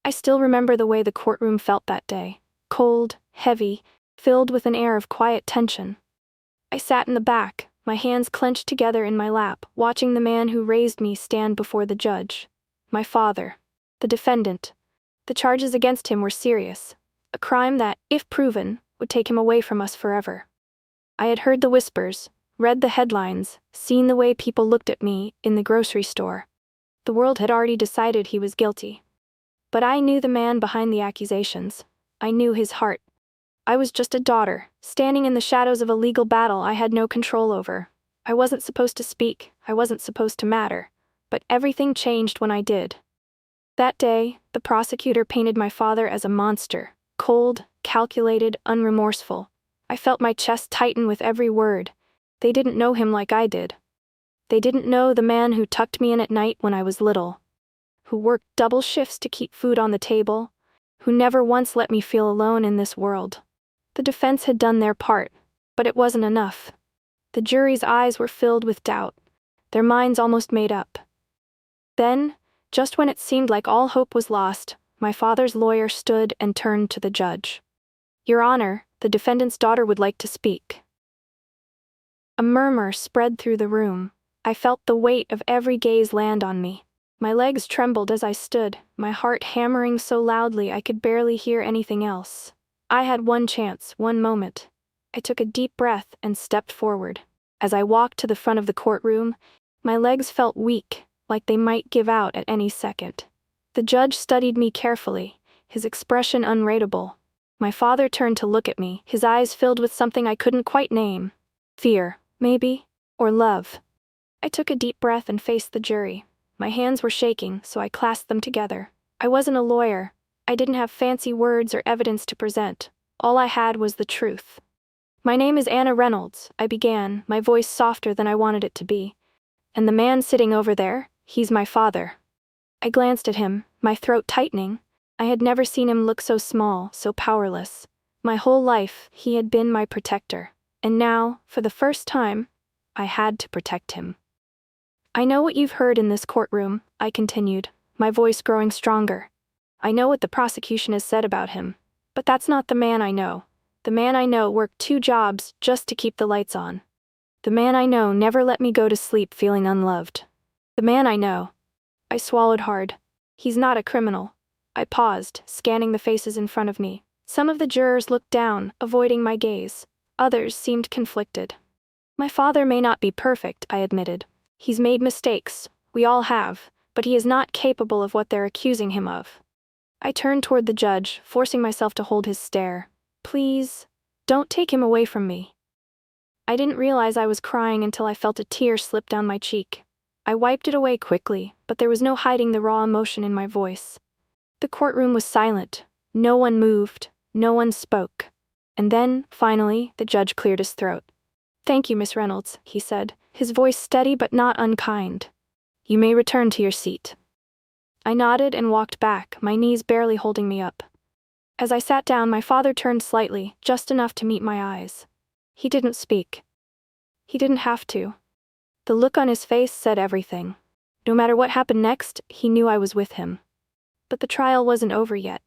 I still remember the way the courtroom felt that day. Cold, heavy, filled with an air of quiet tension. I sat in the back, my hands clenched together in my lap, watching the man who raised me stand before the judge. My father. The defendant. The charges against him were serious. A crime that, if proven, would take him away from us forever. I had heard the whispers, read the headlines, seen the way people looked at me in the grocery store. The world had already decided he was guilty. But I knew the man behind the accusations. I knew his heart. I was just a daughter, standing in the shadows of a legal battle I had no control over. I wasn't supposed to speak, I wasn't supposed to matter. But everything changed when I did. That day, the prosecutor painted my father as a monster, cold, calculated, unremorseful. I felt my chest tighten with every word. They didn't know him like I did. They didn't know the man who tucked me in at night when I was little, who worked double shifts to keep food on the table, who never once let me feel alone in this world. The defense had done their part, but it wasn't enough. The jury's eyes were filled with doubt, their minds almost made up. Then, just when it seemed like all hope was lost, my father's lawyer stood and turned to the judge. "Your Honor, the defendant's daughter would like to speak." A murmur spread through the room. I felt the weight of every gaze land on me. My legs trembled as I stood, my heart hammering so loudly I could barely hear anything else. I had one chance, one moment. I took a deep breath and stepped forward. As I walked to the front of the courtroom, my legs felt weak, like they might give out at any second. The judge studied me carefully, his expression unreadable. My father turned to look at me, his eyes filled with something I couldn't quite name. Fear, maybe, or love. I took a deep breath and faced the jury. My hands were shaking, so I clasped them together. I wasn't a lawyer. I didn't have fancy words or evidence to present. All I had was the truth. "My name is Anna Reynolds," I began, my voice softer than I wanted it to be. "And the man sitting over there, he's my father." I glanced at him, my throat tightening. I had never seen him look so small, so powerless. My whole life, he had been my protector. And now, for the first time, I had to protect him. "I know what you've heard in this courtroom," I continued, my voice growing stronger. "I know what the prosecution has said about him. But that's not the man I know. The man I know worked 2 jobs just to keep the lights on. The man I know never let me go to sleep feeling unloved. The man I know." I swallowed hard. "He's not a criminal." I paused, scanning the faces in front of me. Some of the jurors looked down, avoiding my gaze. Others seemed conflicted. "My father may not be perfect," I admitted. "He's made mistakes, we all have, but he is not capable of what they're accusing him of." I turned toward the judge, forcing myself to hold his stare. "Please, don't take him away from me." I didn't realize I was crying until I felt a tear slip down my cheek. I wiped it away quickly, but there was no hiding the raw emotion in my voice. The courtroom was silent. No one moved, no one spoke. And then, finally, the judge cleared his throat. "Thank you, Miss Reynolds," he said, his voice steady but not unkind. "You may return to your seat." I nodded and walked back, my knees barely holding me up. As I sat down, my father turned slightly, just enough to meet my eyes. He didn't speak. He didn't have to. The look on his face said everything. No matter what happened next, he knew I was with him. But the trial wasn't over yet.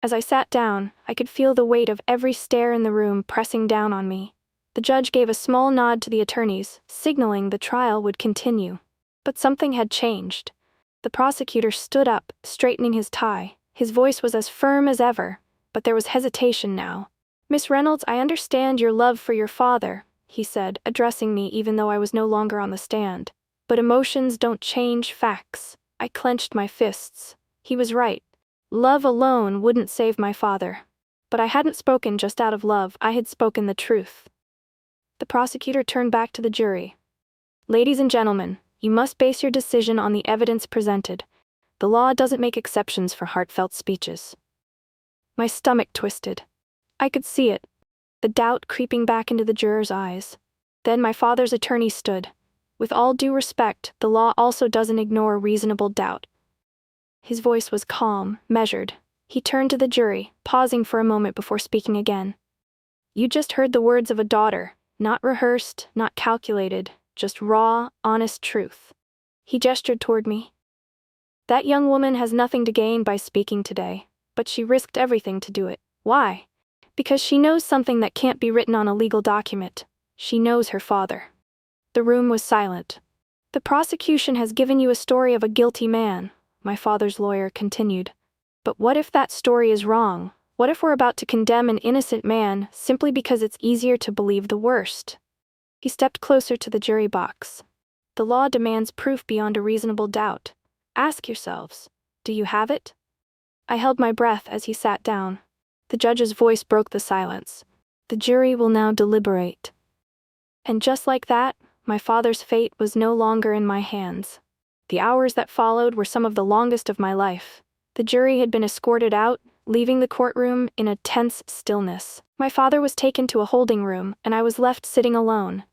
As I sat down, I could feel the weight of every stare in the room pressing down on me. The judge gave a small nod to the attorneys, signaling the trial would continue. But something had changed. The prosecutor stood up, straightening his tie. His voice was as firm as ever, but there was hesitation now. "Miss Reynolds, I understand your love for your father," he said, addressing me even though I was no longer on the stand. "But emotions don't change facts." I clenched my fists. He was right. Love alone wouldn't save my father. But I hadn't spoken just out of love, I had spoken the truth. The prosecutor turned back to the jury. "Ladies and gentlemen, you must base your decision on the evidence presented. The law doesn't make exceptions for heartfelt speeches." My stomach twisted. I could see it, the doubt creeping back into the jurors' eyes. Then my father's attorney stood. "With all due respect, the law also doesn't ignore reasonable doubt." His voice was calm, measured. He turned to the jury, pausing for a moment before speaking again. "You just heard the words of a daughter, not rehearsed, not calculated, just raw, honest truth." He gestured toward me. That young woman has nothing to gain by speaking today, but she risked everything to do it. Why? Because she knows something that can't be written on a legal document. She knows her father. The room was silent. The prosecution has given you a story of a guilty man, my father's lawyer continued. But what if that story is wrong? What if we're about to condemn an innocent man simply because it's easier to believe the worst? He stepped closer to the jury box. The law demands proof beyond a reasonable doubt. Ask yourselves, do you have it? I held my breath as he sat down. The judge's voice broke the silence. The jury will now deliberate. And just like that, my father's fate was no longer in my hands. The hours that followed were some of the longest of my life. The jury had been escorted out, leaving the courtroom in a tense stillness. My father was taken to a holding room, and I was left sitting alone,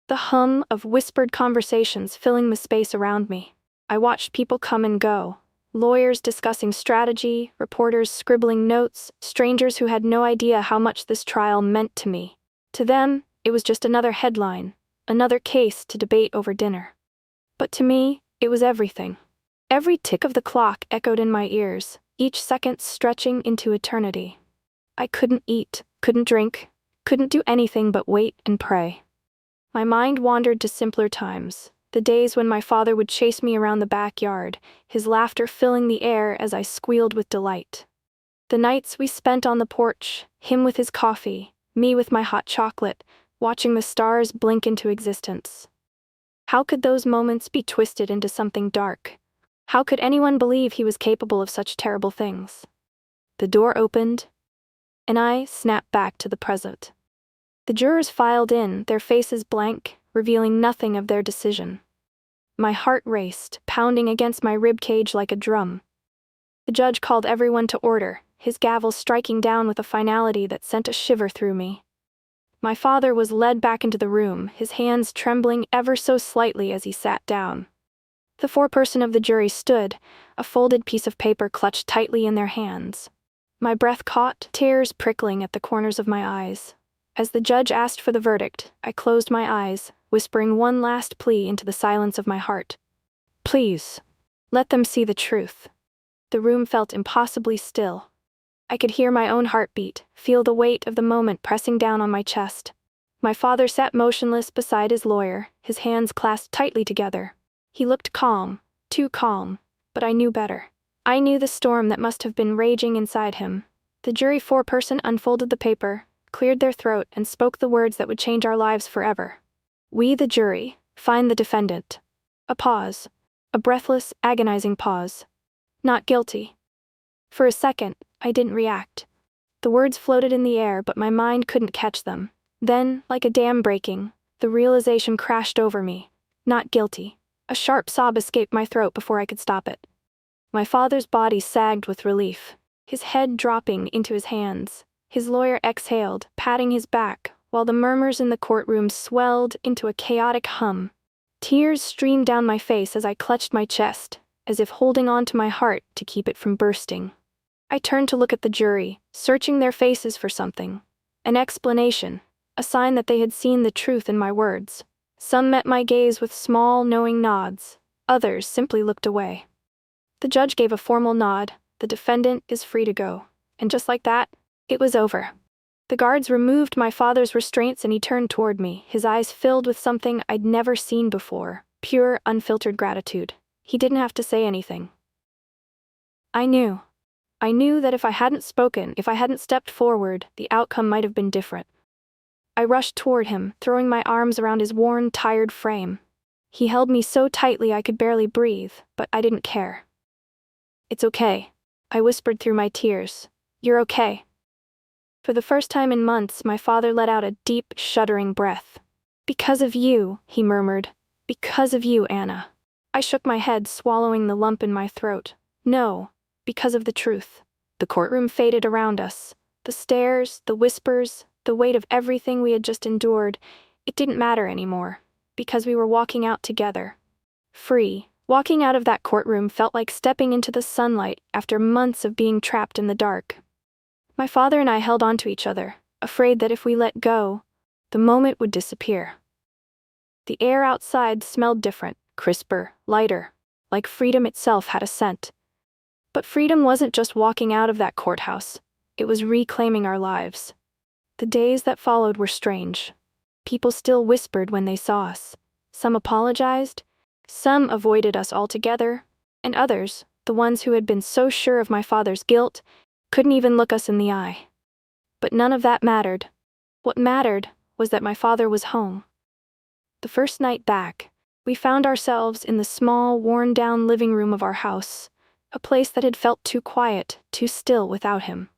the hum of whispered conversations filling the space around me. I watched people come and go. Lawyers discussing strategy, reporters scribbling notes, strangers who had no idea how much this trial meant to me. To them, it was just another headline, another case to debate over dinner. But to me, it was everything. Every tick of the clock echoed in my ears, each second stretching into eternity. I couldn't eat, couldn't drink, couldn't do anything but wait and pray. My mind wandered to simpler times, the days when my father would chase me around the backyard, his laughter filling the air as I squealed with delight. The nights we spent on the porch, him with his coffee, me with my hot chocolate, watching the stars blink into existence. How could those moments be twisted into something dark? How could anyone believe he was capable of such terrible things? The door opened, and I snapped back to the present. The jurors filed in, their faces blank, revealing nothing of their decision. My heart raced, pounding against my ribcage like a drum. The judge called everyone to order, his gavel striking down with a finality that sent a shiver through me. My father was led back into the room, his hands trembling ever so slightly as he sat down. The foreperson of the jury stood, a folded piece of paper clutched tightly in their hands. My breath caught, tears prickling at the corners of my eyes. As the judge asked for the verdict, I closed my eyes, whispering one last plea into the silence of my heart. Please, let them see the truth. The room felt impossibly still. I could hear my own heartbeat, feel the weight of the moment pressing down on my chest. My father sat motionless beside his lawyer, his hands clasped tightly together. He looked calm, too calm, but I knew better. I knew the storm that must have been raging inside him. The jury foreperson unfolded the paper, cleared their throat, and spoke the words that would change our lives forever. We, the jury, find the defendant. A pause. A breathless, agonizing pause. Not guilty. For a second, I didn't react. The words floated in the air, but my mind couldn't catch them. Then, like a dam breaking, the realization crashed over me. Not guilty. A sharp sob escaped my throat before I could stop it. My father's body sagged with relief, his head dropping into his hands. His lawyer exhaled, patting his back, while the murmurs in the courtroom swelled into a chaotic hum. Tears streamed down my face as I clutched my chest, as if holding on to my heart to keep it from bursting. I turned to look at the jury, searching their faces for something. An explanation, a sign that they had seen the truth in my words. Some met my gaze with small, knowing nods. Others simply looked away. The judge gave a formal nod. The defendant is free to go. And just like that, it was over. The guards removed my father's restraints and he turned toward me, his eyes filled with something I'd never seen before, pure, unfiltered gratitude. He didn't have to say anything. I knew that if I hadn't spoken, if I hadn't stepped forward, the outcome might have been different. I rushed toward him, throwing my arms around his worn, tired frame. He held me so tightly I could barely breathe, but I didn't care. It's okay, I whispered through my tears. You're okay. For the first time in months, my father let out a deep, shuddering breath. Because of you, he murmured. Because of you, Anna. I shook my head, swallowing the lump in my throat. No, because of the truth. The courtroom faded around us. The stares, the whispers, the weight of everything we had just endured, it didn't matter anymore, because we were walking out together. Free. Walking out of that courtroom felt like stepping into the sunlight after months of being trapped in the dark. My father and I held on to each other, afraid that if we let go, the moment would disappear. The air outside smelled different, crisper, lighter, like freedom itself had a scent. But freedom wasn't just walking out of that courthouse, it was reclaiming our lives. The days that followed were strange. People still whispered when they saw us. Some apologized, some avoided us altogether, and others, the ones who had been so sure of my father's guilt, couldn't even look us in the eye. But none of that mattered. What mattered was that my father was home. The first night back, we found ourselves in the small, worn-down living room of our house, a place that had felt too quiet, too still without him.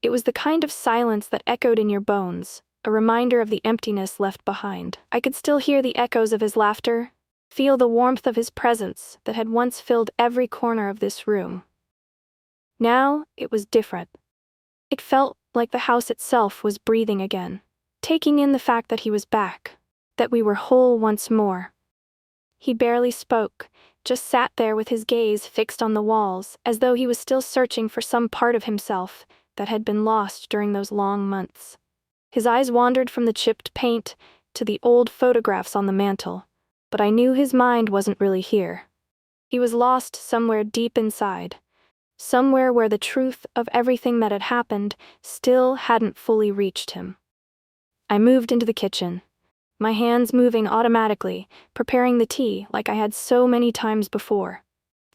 It was the kind of silence that echoed in your bones, a reminder of the emptiness left behind. I could still hear the echoes of his laughter, feel the warmth of his presence that had once filled every corner of this room. Now, it was different. It felt like the house itself was breathing again, taking in the fact that he was back, that we were whole once more. He barely spoke, just sat there with his gaze fixed on the walls, as though he was still searching for some part of himself that had been lost during those long months. His eyes wandered from the chipped paint to the old photographs on the mantel, but I knew his mind wasn't really here. He was lost somewhere deep inside, somewhere where the truth of everything that had happened still hadn't fully reached him. I moved into the kitchen, my hands moving automatically, preparing the tea like I had so many times before.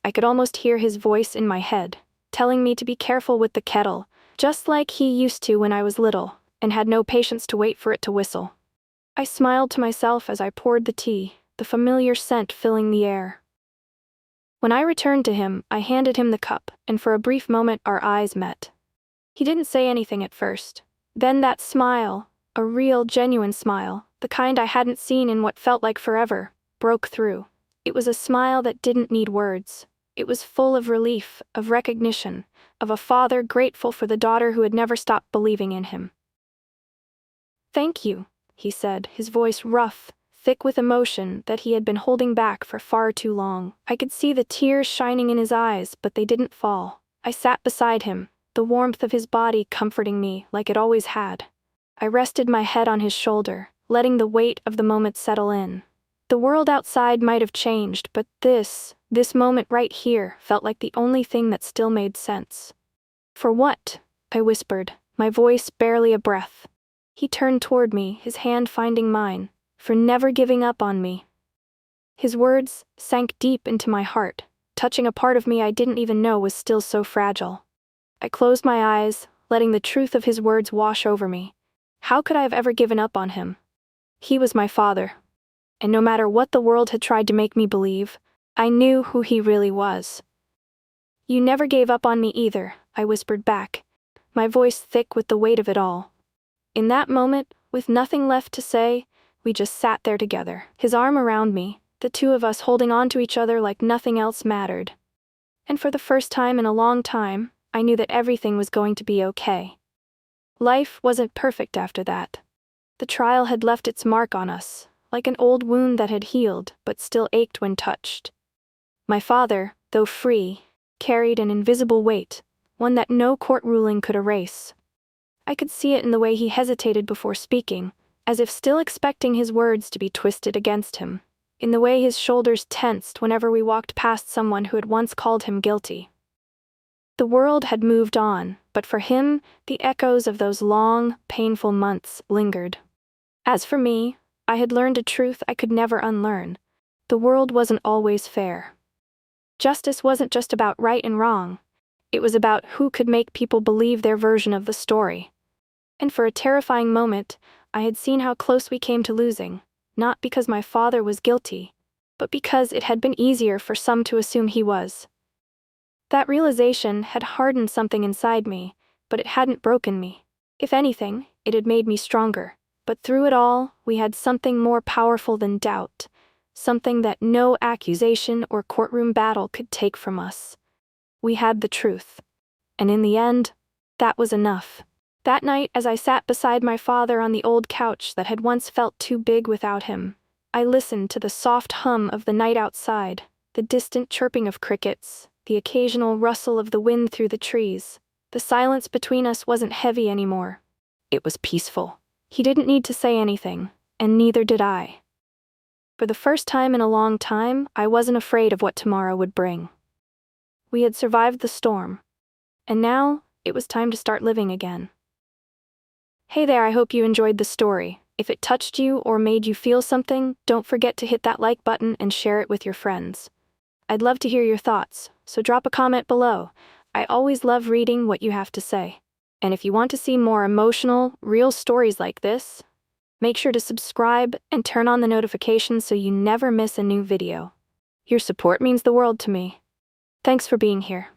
I could almost hear his voice in my head, telling me to be careful with the kettle, just like he used to when I was little, and had no patience to wait for it to whistle. I smiled to myself as I poured the tea, the familiar scent filling the air. When I returned to him, I handed him the cup, and for a brief moment our eyes met. He didn't say anything at first. Then that smile, a real, genuine smile, the kind I hadn't seen in what felt like forever, broke through. It was a smile that didn't need words. It was full of relief, of recognition, of a father grateful for the daughter who had never stopped believing in him. "Thank you," he said, his voice rough, thick with emotion that he had been holding back for far too long. I could see the tears shining in his eyes, but they didn't fall. I sat beside him, the warmth of his body comforting me like it always had. I rested my head on his shoulder, letting the weight of the moment settle in. The world outside might have changed, but this moment right here felt like the only thing that still made sense. "For what?" I whispered, my voice barely a breath. He turned toward me, his hand finding mine. "For never giving up on me." His words sank deep into my heart, touching a part of me I didn't even know was still so fragile. I closed my eyes, letting the truth of his words wash over me. How could I have ever given up on him? He was my father, and no matter what the world had tried to make me believe, I knew who he really was. "You never gave up on me either," I whispered back, my voice thick with the weight of it all. In that moment, with nothing left to say, we just sat there together, his arm around me, the two of us holding on to each other like nothing else mattered. And for the first time in a long time, I knew that everything was going to be okay. Life wasn't perfect after that. The trial had left its mark on us, like an old wound that had healed but still ached when touched. My father, though free, carried an invisible weight, one that no court ruling could erase. I could see it in the way he hesitated before speaking, as if still expecting his words to be twisted against him, in the way his shoulders tensed whenever we walked past someone who had once called him guilty. The world had moved on, but for him, the echoes of those long, painful months lingered. As for me, I had learned a truth I could never unlearn. The world wasn't always fair. Justice wasn't just about right and wrong. It was about who could make people believe their version of the story. And for a terrifying moment, I had seen how close we came to losing, not because my father was guilty, but because it had been easier for some to assume he was. That realization had hardened something inside me, but it hadn't broken me. If anything, it had made me stronger. But through it all, we had something more powerful than doubt, something that no accusation or courtroom battle could take from us. We had the truth. And in the end, that was enough. That night, as I sat beside my father on the old couch that had once felt too big without him, I listened to the soft hum of the night outside, the distant chirping of crickets, the occasional rustle of the wind through the trees. The silence between us wasn't heavy anymore. It was peaceful. He didn't need to say anything, and neither did I. For the first time in a long time, I wasn't afraid of what tomorrow would bring. We had survived the storm. And now, it was time to start living again. Hey there, I hope you enjoyed the story. If it touched you or made you feel something, don't forget to hit that like button and share it with your friends. I'd love to hear your thoughts, so drop a comment below. I always love reading what you have to say. And if you want to see more emotional, real stories like this, make sure to subscribe and turn on the notifications so you never miss a new video. Your support means the world to me. Thanks for being here.